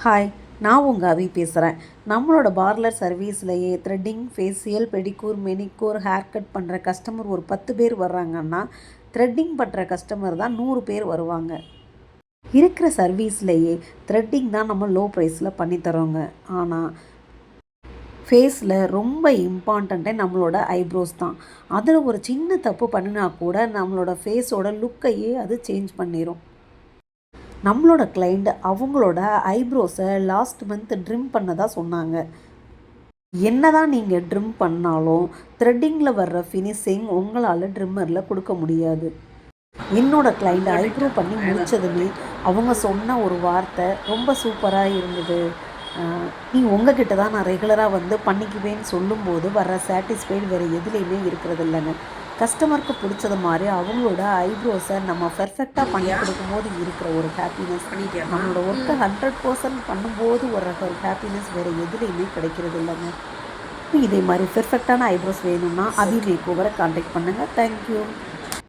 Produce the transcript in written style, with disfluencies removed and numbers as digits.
Hi, நான் உங்கள் அவி பேசுகிறேன். நம்மளோட பார்லர் சர்வீஸ்லையே threading, facial, pedicure, manicure, hair cut பண்ணுற கஸ்டமர் ஒரு 10 பேர் வர்றாங்கன்னா, த்ரெட்டிங் பண்ணுற கஸ்டமர் தான் 100 பேர் வருவாங்க. இருக்கிற சர்வீஸ்லையே த்ரெட்டிங் தான் நம்ம லோ ப்ரைஸில் பண்ணித்தரோங்க. ஆனால் ஃபேஸில் ரொம்ப இம்பார்ட்டண்ட்டே நம்மளோட ஐப்ரோஸ் தான். அதில் ஒரு சின்ன தப்பு பண்ணினா கூட நம்மளோட ஃபேஸோட லுக்கையே அது சேஞ்ச் பண்ணிடும். நம்மளோட கிளைண்ட் அவங்களோட ஐப்ரோஸை லாஸ்ட் மந்த் ட்ரிம் பண்ணதா சொன்னாங்க. என்னதான் நீங்கள் ட்ரிம் பண்ணாலும் த்ரெட்டிங்கில் வர்ற ஃபினிஷிங் உங்களால் ட்ரிம்மரில் கொடுக்க முடியாது. என்னோட கிளைண்ட் ஐப்ரோ பண்ணி முடித்ததுமே அவங்க சொன்ன ஒரு வார்த்தை ரொம்ப சூப்பராக இருந்தது. நீ உங்ககிட்ட தான் நான் ரெகுலராக வந்து பண்ணிக்குவேன்னு சொல்லும்போது வர்ற சாட்டிஸ்ஃபைடு வேறு எதுலேயுமே இருக்கிறது இல்லைங்க. கஸ்டமருக்கு பிடிச்சது மாதிரி அவங்களோட ஐப்ரோஸை நம்ம பெர்ஃபெக்டாக பண்ணி கொடுக்கும்போது இருக்கிற ஒரு ஹாப்பினஸ், நம்மளோட ஒர்க்கை 100% பண்ணும்போது ஒரு ஹாப்பினஸ் வேறு எதுலேயுமே கிடைக்கிறது இல்லைங்க. இதே மாதிரி பெர்ஃபெக்டான ஐப்ரோஸ் வேணும்னா அபி மேக் ஓவரை கான்டாக்ட் பண்ணுங்கள். தேங்க்யூ.